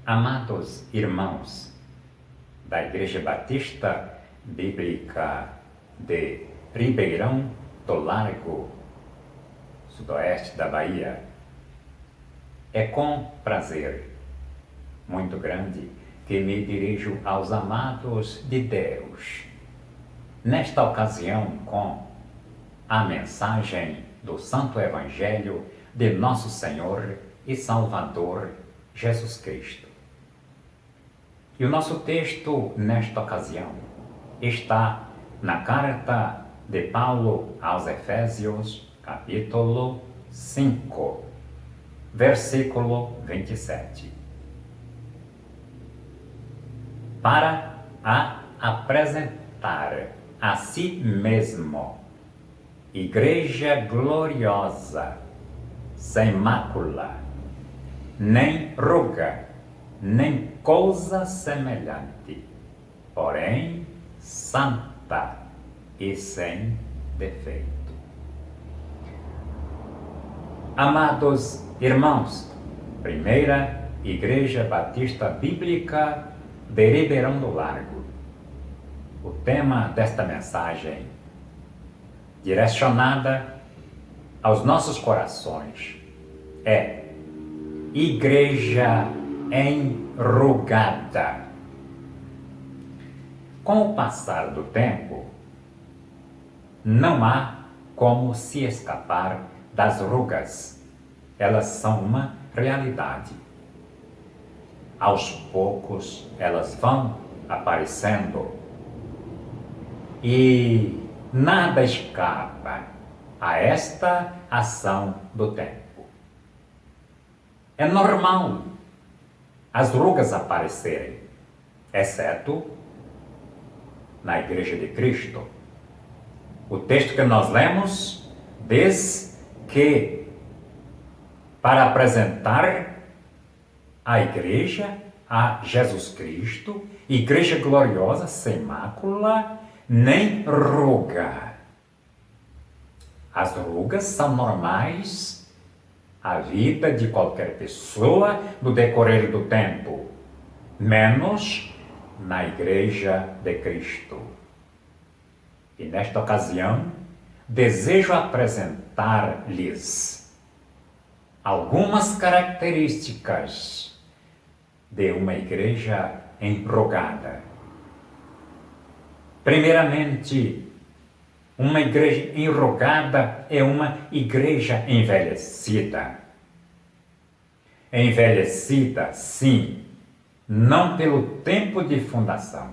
Amados irmãos da Igreja Batista Bíblica de Ribeirão do Largo, sudoeste da Bahia, é com prazer muito grande que me dirijo aos amados de Deus, nesta ocasião com a mensagem do Santo Evangelho de Nosso Senhor e Salvador Jesus Cristo. E o nosso texto nesta ocasião está na carta de Paulo aos Efésios, capítulo 5, versículo 27. Para apresentar a si mesmo igreja gloriosa, sem mácula, nem ruga, nem coisa semelhante, porém santa e sem defeito. Amados irmãos, Primeira Igreja Batista Bíblica de Ribeirão do Largo, o tema desta mensagem, direcionada aos nossos corações, é Igreja enrugada. Com o passar do tempo, não há como se escapar das rugas. Elas são uma realidade. Aos poucos, elas vão aparecendo e nada escapa a esta ação do tempo. É normal as rugas aparecerem, exceto na Igreja de Cristo. O texto que nós lemos diz que para apresentar a igreja a Jesus Cristo, igreja gloriosa, sem mácula, nem ruga. As rugas são normais à vida de qualquer pessoa no decorrer do tempo, menos na Igreja de Cristo. E nesta ocasião, desejo apresentar-lhes algumas características de uma igreja enrugada. Primeiramente, uma igreja enrugada é uma igreja envelhecida. Envelhecida, sim, não pelo tempo de fundação.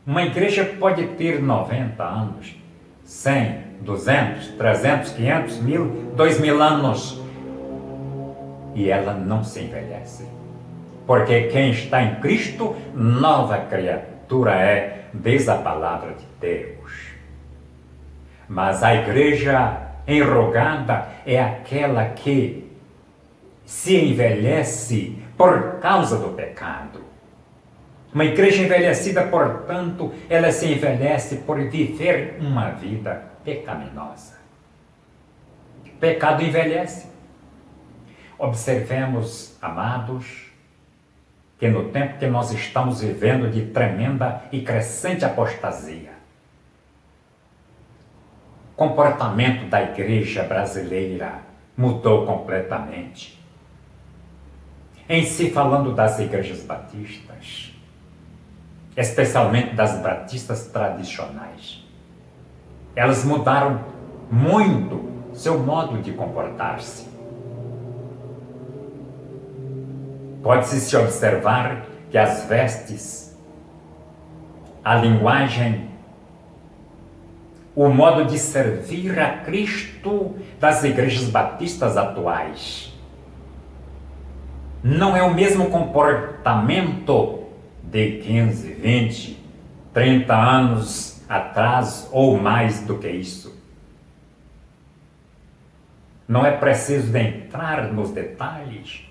Uma igreja pode ter 90 anos, 100, 200, 300, 500, 1000, 2000 anos e ela não se envelhece. Porque quem está em Cristo, nova criatura é, diz a palavra de Deus. Mas a igreja enrugada é aquela que se envelhece por causa do pecado. Uma igreja envelhecida, portanto, ela se envelhece por viver uma vida pecaminosa. Pecado envelhece. Observemos, amados, que no tempo que nós estamos vivendo de tremenda e crescente apostasia, o comportamento da igreja brasileira mudou completamente. Em si, falando das igrejas batistas, especialmente das batistas tradicionais, elas mudaram muito seu modo de comportar-se. Pode-se se observar que as vestes, a linguagem, o modo de servir a Cristo das igrejas batistas atuais não é o mesmo comportamento de 15, 20, 30 anos atrás ou mais do que isso. Não é preciso de entrar nos detalhes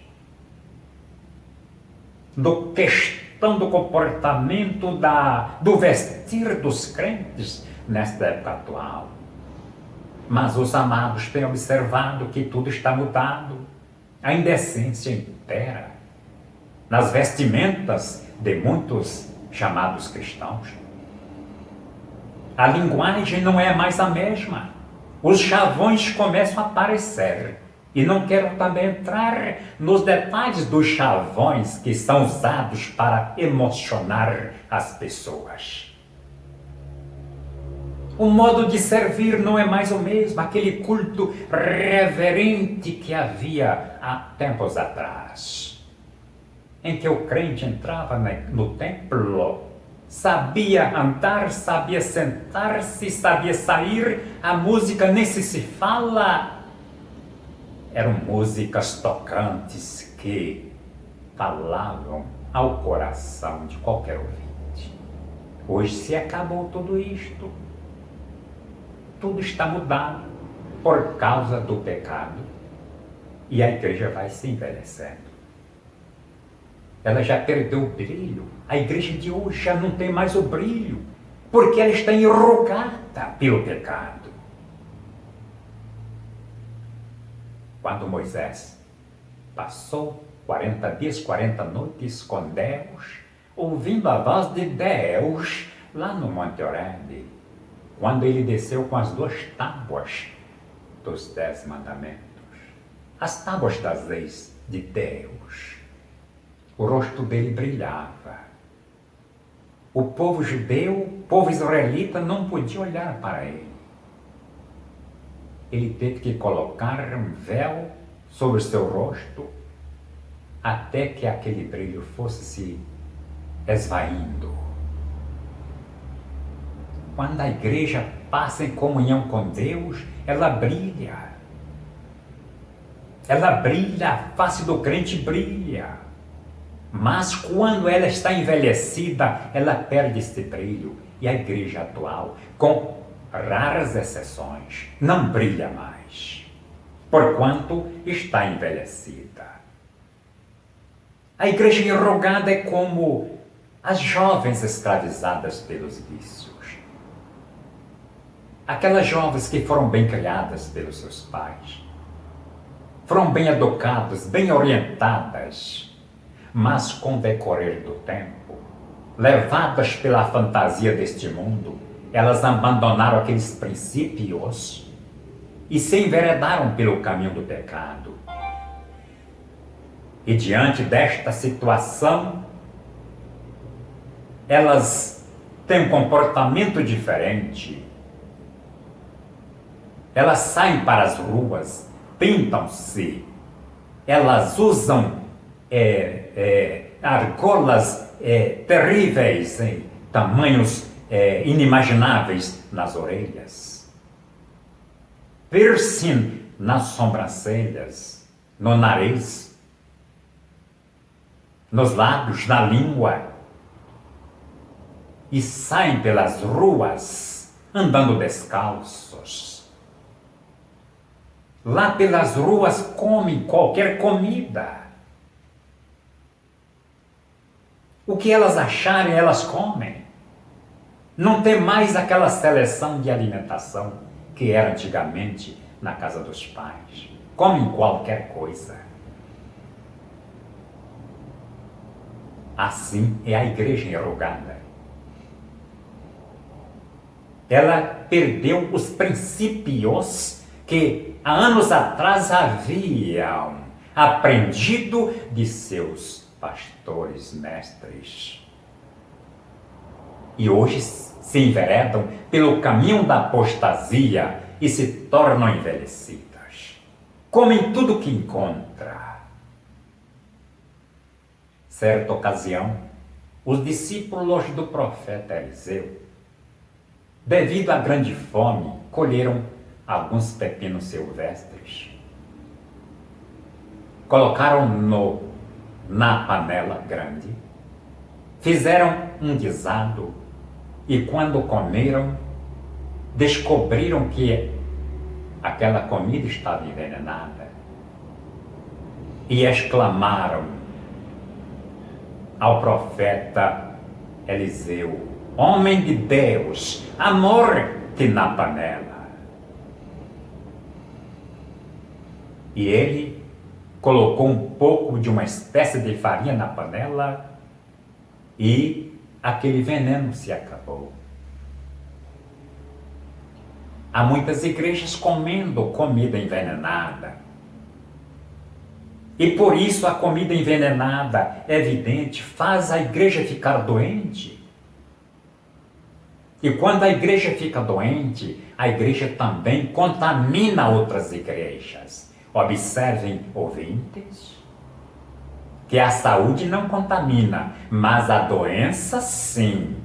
do questão do comportamento do vestir dos crentes nesta época atual. Mas os amados têm observado que tudo está mudado. A indecência impera, nas vestimentas de muitos chamados cristãos. A linguagem não é mais a mesma. Os chavões começam a aparecer. E não quero também entrar nos detalhes dos chavões que são usados para emocionar as pessoas. O modo de servir não é mais o mesmo, aquele culto reverente que havia há tempos atrás, em que o crente entrava no templo, sabia andar, sabia sentar-se, sabia sair, a música nem se fala. Eram músicas tocantes que falavam ao coração de qualquer ouvinte. Hoje se acabou tudo isto. Tudo está mudado por causa do pecado. E a igreja vai se envelhecendo. Ela já perdeu o brilho. A igreja de hoje já não tem mais o brilho, porque ela está enrugada pelo pecado. Quando Moisés passou 40 dias, 40 noites com Deus, ouvindo a voz de Deus lá no Monte Horebe, quando ele desceu com as 2 tábuas dos 10 mandamentos, as tábuas das leis de Deus, o rosto dele brilhava. O povo judeu, o povo israelita não podia olhar para ele. Ele teve que colocar um véu sobre o seu rosto até que aquele brilho fosse se esvaindo. Quando a igreja passa em comunhão com Deus, ela brilha. Ela brilha, a face do crente brilha. Mas quando ela está envelhecida, ela perde este brilho. E a igreja atual, com raras exceções, não brilha mais, porquanto está envelhecida. A igreja enrugada é como as jovens escravizadas pelos vícios. Aquelas jovens que foram bem criadas pelos seus pais, foram bem educadas, bem orientadas, mas com o decorrer do tempo, levadas pela fantasia deste mundo, elas abandonaram aqueles princípios e se enveredaram pelo caminho do pecado. E diante desta situação, elas têm um comportamento diferente. Elas saem para as ruas, pintam-se, elas usam argolas terríveis, em tamanhos inimagináveis nas orelhas, piercing nas sobrancelhas, no nariz, nos lábios, na língua, e saem pelas ruas andando descalços. Lá pelas ruas comem qualquer comida. O que elas acharem, elas comem. Não tem mais aquela seleção de alimentação que era antigamente na casa dos pais. Comem qualquer coisa. Assim é a igreja enrugada. Ela perdeu os princípios que há anos atrás haviam aprendido de seus pastores, mestres. E hoje se enveredam pelo caminho da apostasia e se tornam envelhecidas. Comem tudo que encontra. Certa ocasião, os discípulos do profeta Eliseu, devido à grande fome, colheram alguns pepinos silvestres. Colocaram na panela grande, fizeram um guisado e quando comeram, descobriram que aquela comida estava envenenada e exclamaram ao profeta Eliseu: homem de Deus, a morte na panela. E ele colocou um pouco de uma espécie de farinha na panela e aquele veneno se acabou. Há muitas igrejas comendo comida envenenada. E por isso a comida envenenada, é evidente, faz a igreja ficar doente. E quando a igreja fica doente, a igreja também contamina outras igrejas. Observem, ouvintes, que a saúde não contamina, mas a doença sim.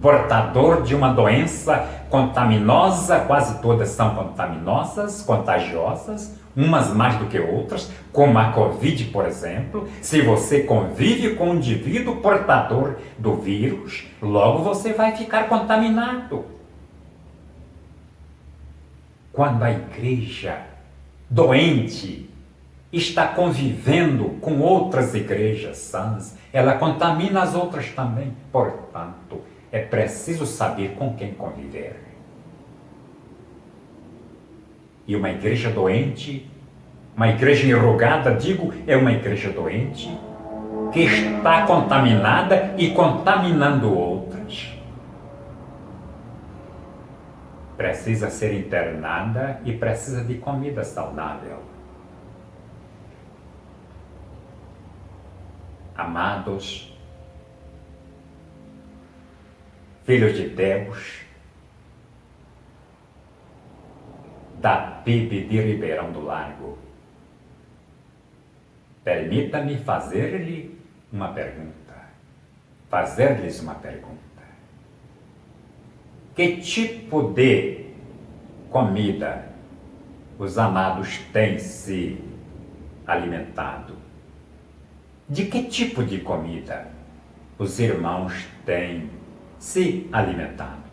Portador de uma doença contaminosa, quase todas são contaminosas, contagiosas, umas mais do que outras, como a Covid, por exemplo. Se você convive com um indivíduo portador do vírus, logo você vai ficar contaminado. Quando a igreja doente está convivendo com outras igrejas sãs, ela contamina as outras também. Portanto, é preciso saber com quem conviver. E uma igreja doente, uma igreja enrugada, digo, é uma igreja doente que está contaminada e contaminando outras. Precisa ser internada e precisa de comida saudável. Amados, filhos de Deus, da PIB de Ribeirão do Largo, permita-me fazer-lhes uma pergunta. Que tipo de comida os amados têm se alimentado? De que tipo de comida os irmãos têm se alimentado?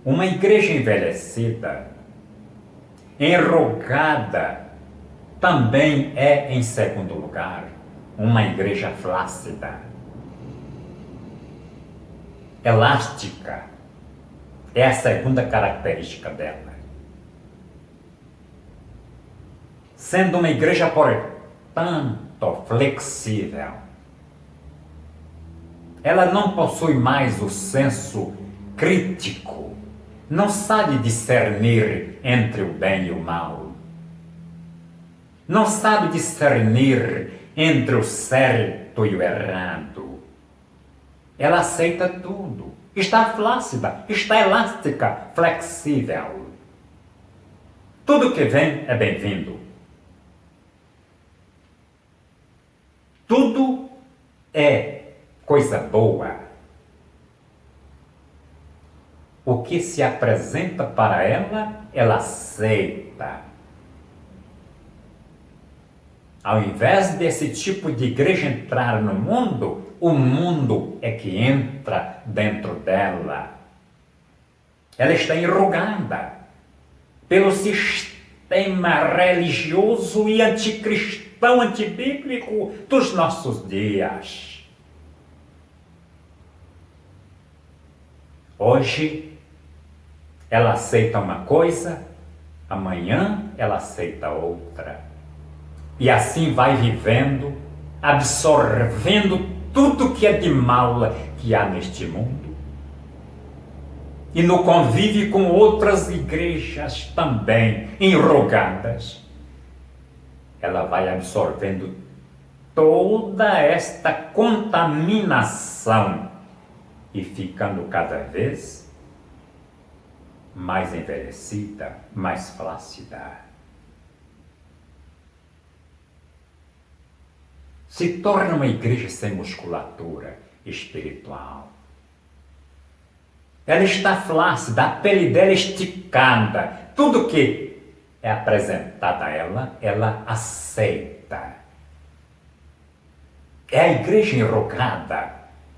Uma igreja envelhecida, enrugada, também é, em segundo lugar, uma igreja flácida, elástica. É a segunda característica dela. Sendo uma igreja, portanto, flexível, ela não possui mais o senso crítico, não sabe discernir entre o bem e o mal, não sabe discernir entre o certo e o errado. Ela aceita tudo, está flácida, está elástica, flexível. Tudo que vem é bem-vindo. Tudo é coisa boa. O que se apresenta para ela, ela aceita. Ao invés desse tipo de igreja entrar no mundo, o mundo é que entra dentro dela. Ela está enrugada pelo sistema religioso e anticristão, antibíblico dos nossos dias. Hoje, ela aceita uma coisa, amanhã ela aceita outra. E assim vai vivendo, absorvendo tudo que é de mal que há neste mundo. E no convívio com outras igrejas também enrugadas, ela vai absorvendo toda esta contaminação e ficando cada vez mais envelhecida, mais flácida. Se torna uma igreja sem musculatura espiritual. Ela está flácida, a pele dela esticada. Tudo que é apresentado a ela, ela aceita. É a igreja enrugada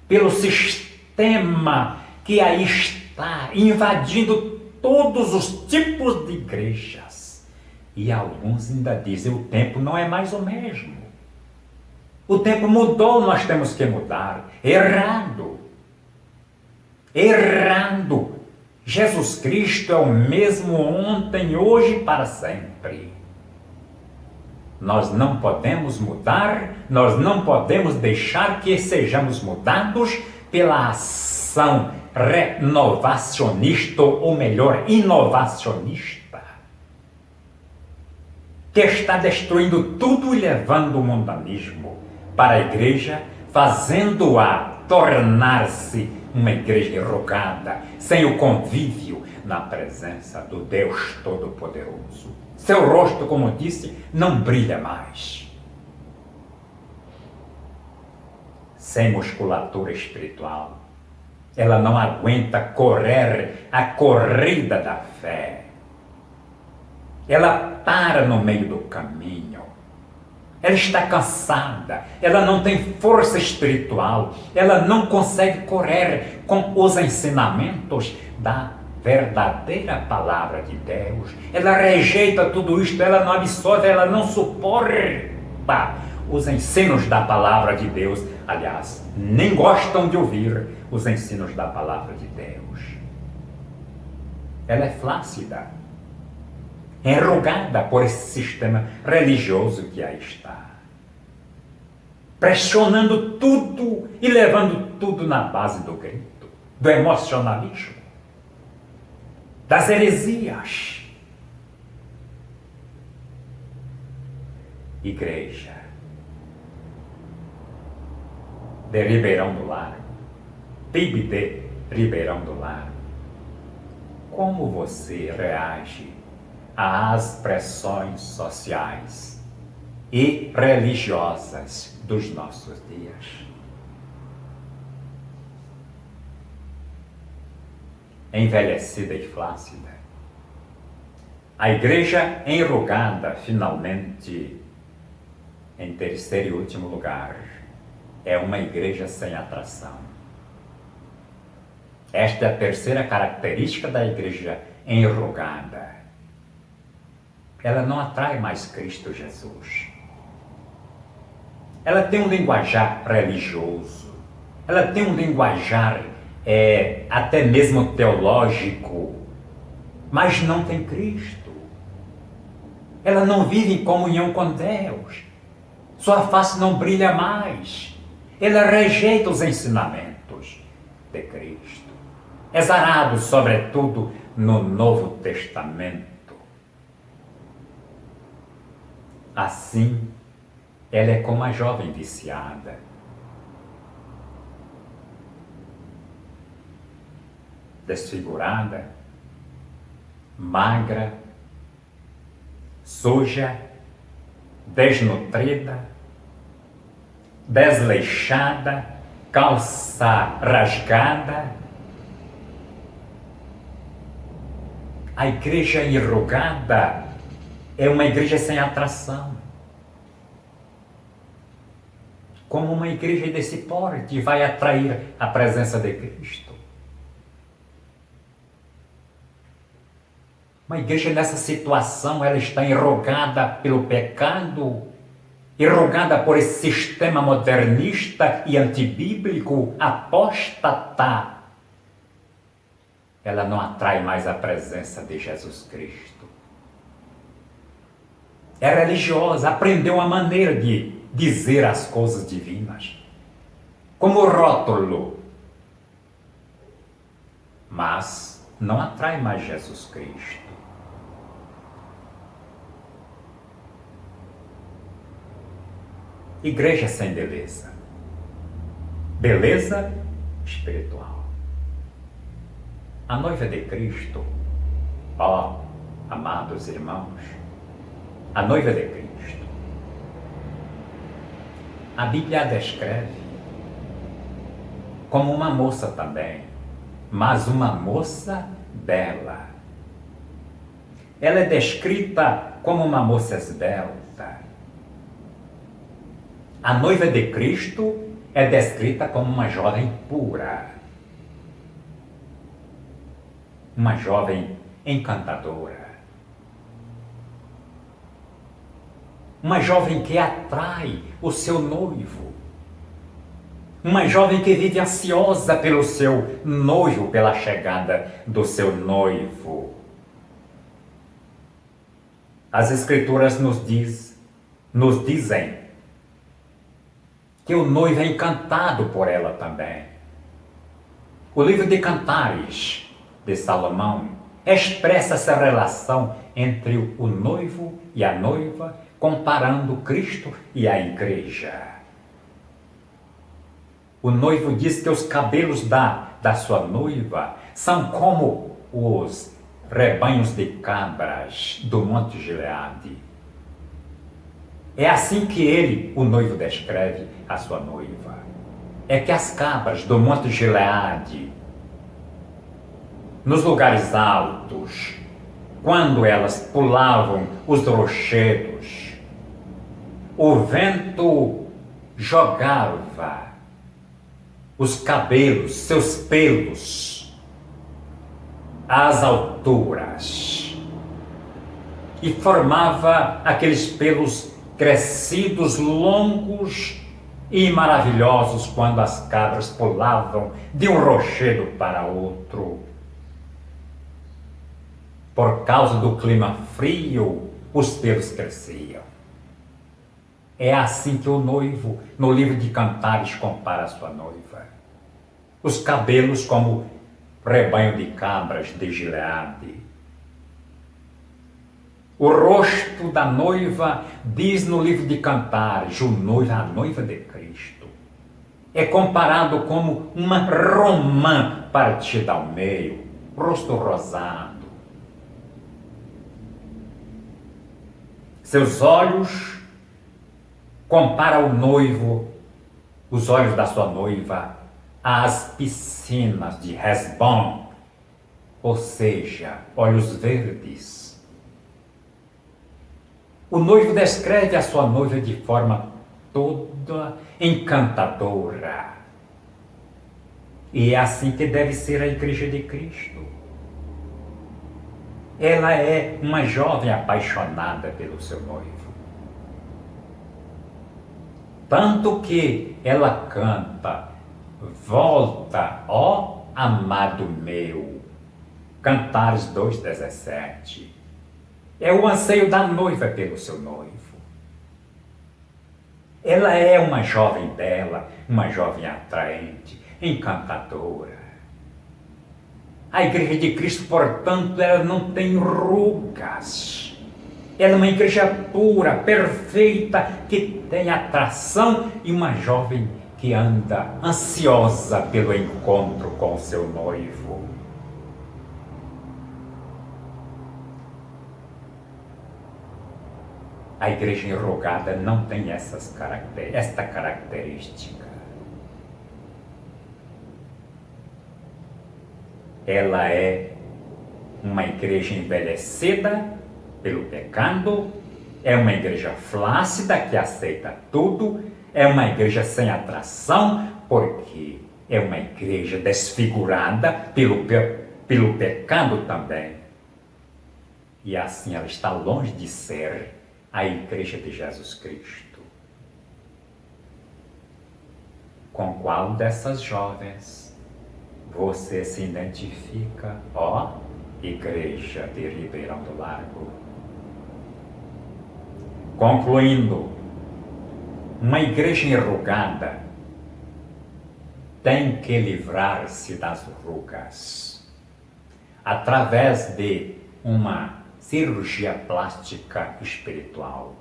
pelo sistema que aí está invadindo todos os tipos de igrejas. E alguns ainda dizem, o tempo não é mais o mesmo. O tempo mudou, nós temos que mudar. Errado. Jesus Cristo é o mesmo ontem, hoje e para sempre. Nós não podemos mudar, nós não podemos deixar que sejamos mudados pela ação renovacionista, ou melhor, inovacionista, que está destruindo tudo e levando o mundanismo para a igreja, fazendo-a tornar-se uma igreja enrugada, sem o convívio na presença do Deus Todo-Poderoso. Seu rosto, como disse, não brilha mais. Sem musculatura espiritual, ela não aguenta correr a corrida da fé. Ela para no meio do caminho. Ela está cansada, ela não tem força espiritual, ela não consegue correr com os ensinamentos da verdadeira palavra de Deus. Ela rejeita tudo isto, ela não absorve, ela não suporta os ensinos da palavra de Deus. Aliás, nem gostam de ouvir os ensinos da palavra de Deus. Ela é flácida, enrugada por esse sistema religioso que aí está, pressionando tudo e levando tudo na base do grito, do emocionalismo, das heresias. Igreja de Ribeirão do Lago, PIB de Ribeirão do Lago, como você reage às pressões sociais e religiosas dos nossos dias? Envelhecida e flácida, a igreja enrugada, finalmente, em terceiro e último lugar, é uma igreja sem atração. Esta é a terceira característica da igreja enrugada. Ela não atrai mais Cristo Jesus. Ela tem um linguajar religioso, ela tem um linguajar até mesmo teológico, mas não tem Cristo. Ela não vive em comunhão com Deus, sua face não brilha mais, ela rejeita os ensinamentos de Cristo, exarado sobretudo no Novo Testamento. Assim, ela é como a jovem viciada. Desfigurada, magra, suja, desnutrida, desleixada, calça rasgada. A igreja enrugada é uma igreja sem atração. Como uma igreja desse porte vai atrair a presença de Cristo? Uma igreja nessa situação, ela está enrugada pelo pecado, enrugada por esse sistema modernista e antibíblico, apóstata. Ela não atrai mais a presença de Jesus Cristo. É religiosa, aprendeu uma maneira de dizer as coisas divinas, como rótulo, mas não atrai mais Jesus Cristo. Igreja sem beleza, beleza espiritual. A noiva de Cristo, ó, amados irmãos, a noiva de Cristo, a Bíblia a descreve como uma moça também, mas uma moça bela. Ela é descrita como uma moça esbelta. A noiva de Cristo é descrita como uma jovem pura, uma jovem encantadora, uma jovem que atrai o seu noivo, Uma jovem que vive ansiosa pelo seu noivo, pela chegada do seu noivo. As Escrituras nos dizem que o noivo é encantado por ela também. O livro de Cantares de Salomão expressa essa relação entre o noivo e a noiva, comparando Cristo e a igreja. O noivo diz que os cabelos da sua noiva são como os rebanhos de cabras do Monte Gileade. É assim que ele, o noivo, descreve a sua noiva. É que as cabras do Monte Gileade, nos lugares altos, quando elas pulavam os rochedos, o vento jogava os cabelos, seus pelos, às alturas e formava aqueles pelos crescidos, longos e maravilhosos quando as cabras pulavam de um rochedo para outro. Por causa do clima frio, os pelos cresciam. É assim que o noivo, no livro de Cantares, compara a sua noiva. Os cabelos como rebanho de cabras de Gileade. O rosto da noiva, diz no livro de Cantares, a noiva de Cristo, é comparado como uma romã partida ao meio, rosto rosado. Seus olhos, compara o noivo, os olhos da sua noiva, às piscinas de Hesbom, ou seja, olhos verdes. O noivo descreve a sua noiva de forma toda encantadora. E é assim que deve ser a Igreja de Cristo. Ela é uma jovem apaixonada pelo seu noivo. Tanto que ela canta, volta, ó amado meu. Cantares 2,17. É o anseio da noiva pelo seu noivo. Ela é uma jovem bela, uma jovem atraente, encantadora. A Igreja de Cristo, portanto, ela não tem rugas. Ela é uma igreja pura, perfeita, que tem atração e uma jovem que anda ansiosa pelo encontro com o seu noivo. A igreja enrugada não tem esta característica. Ela é uma igreja envelhecida pelo pecado, é uma igreja flácida que aceita tudo, é uma igreja sem atração, porque é uma igreja desfigurada pelo pecado também. E assim ela está longe de ser a Igreja de Jesus Cristo. Com qual dessas jovens você se identifica, ó Igreja de Ribeirão do Largo? Concluindo, uma igreja enrugada tem que livrar-se das rugas através de uma cirurgia plástica espiritual.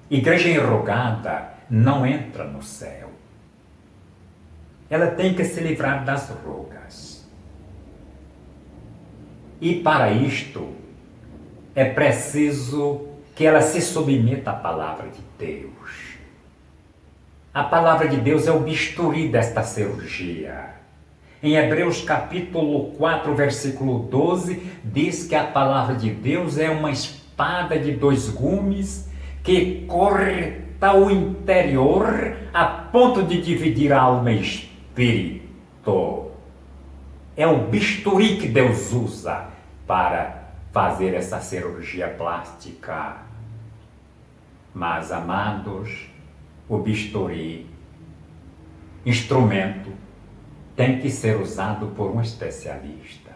Igreja enrugada não entra no céu. Ela tem que se livrar das rugas. E para isto é preciso que ela se submeta à palavra de Deus. A palavra de Deus é o bisturi desta cirurgia. Em Hebreus capítulo 4, versículo 12, diz que a palavra de Deus é uma espada de 2 gumes que corta o interior a ponto de dividir alma e espírito. É o bisturi que Deus usa para fazer essa cirurgia plástica. Mas, amados, o bisturi instrumento tem que ser usado por um especialista.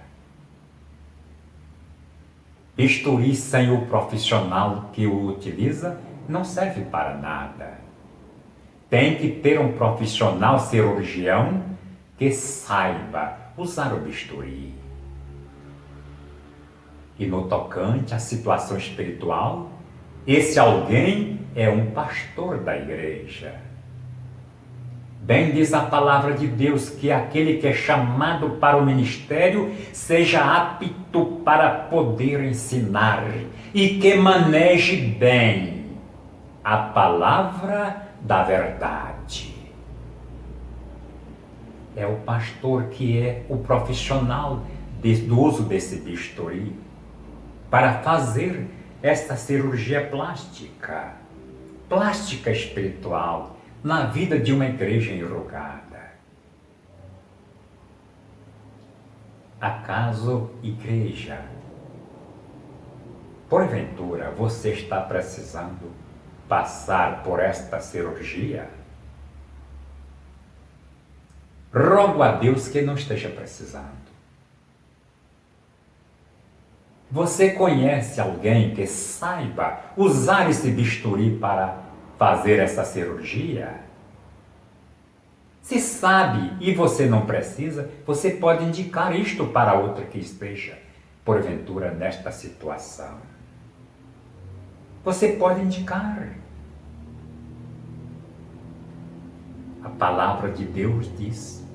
Bisturi sem o profissional que o utiliza não serve para nada. Tem que ter um profissional cirurgião que saiba usar o bisturi. E no tocante à situação espiritual, esse alguém é um pastor da igreja. Bem diz a palavra de Deus que aquele que é chamado para o ministério seja apto para poder ensinar e que maneje bem a palavra da verdade. É o pastor que é o profissional do uso desse bisturi para fazer esta cirurgia plástica espiritual, na vida de uma igreja enrugada. Acaso, igreja, porventura você está precisando passar por esta cirurgia? Rogo a Deus que não esteja precisando. Você conhece alguém que saiba usar esse bisturi para fazer essa cirurgia? Se sabe e você não precisa, você pode indicar isto para outra que esteja, porventura, nesta situação. Você pode indicar. A palavra de Deus diz: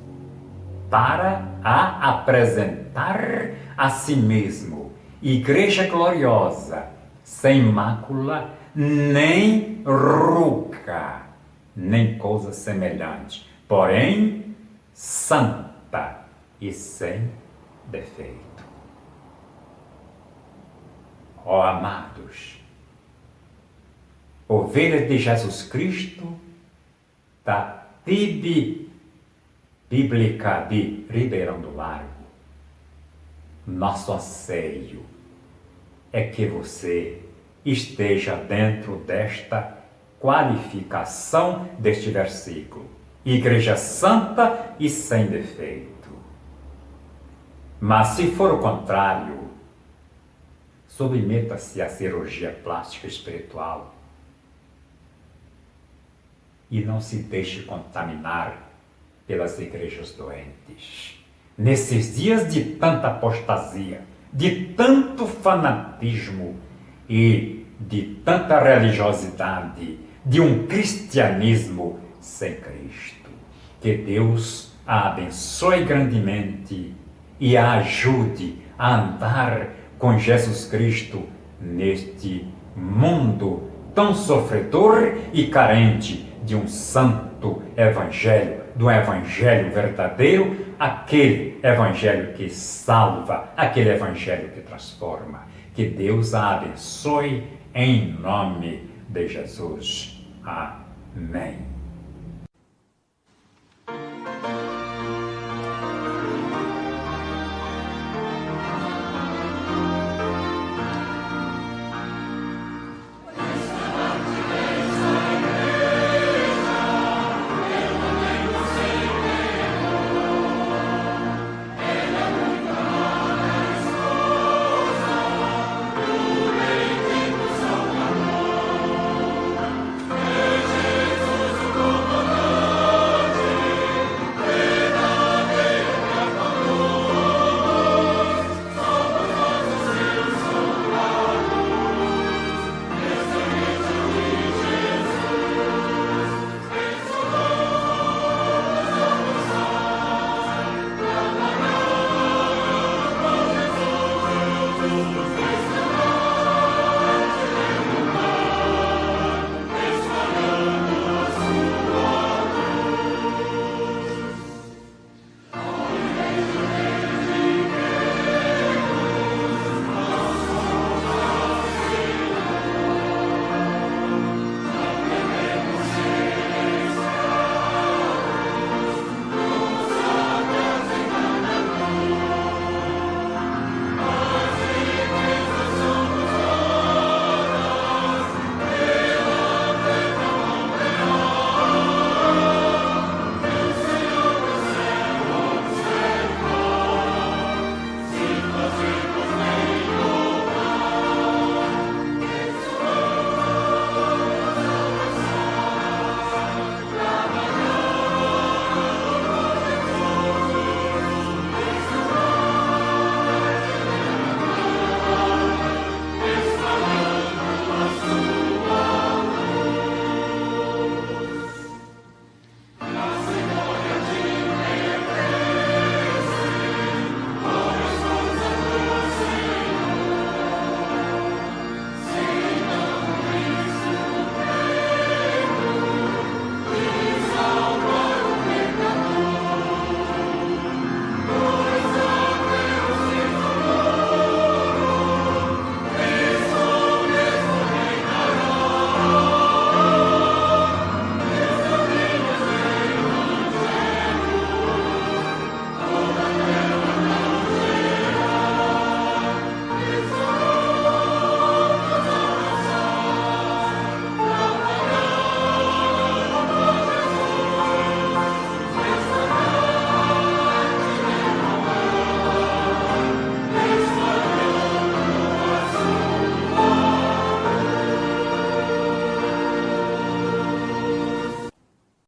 para a apresentar a si mesmo, igreja gloriosa, sem mácula, nem ruga, nem coisa semelhante, porém santa e sem defeito. Ó amados, ovelhas de Jesus Cristo, da PIB Bíblica de Ribeirão do Largo, nosso anseio é que você esteja dentro desta qualificação deste versículo: igreja santa e sem defeito. Mas se for o contrário, submeta-se à cirurgia plástica espiritual e não se deixe contaminar pelas igrejas doentes. Nesses dias de tanta apostasia, de tanto fanatismo e de tanta religiosidade, de um cristianismo sem Cristo. Que Deus a abençoe grandemente e a ajude a andar com Jesus Cristo neste mundo tão sofredor e carente de um santo evangelho, de um evangelho verdadeiro, aquele evangelho que salva, aquele evangelho que transforma. Que Deus a abençoe em nome de Jesus. Amém.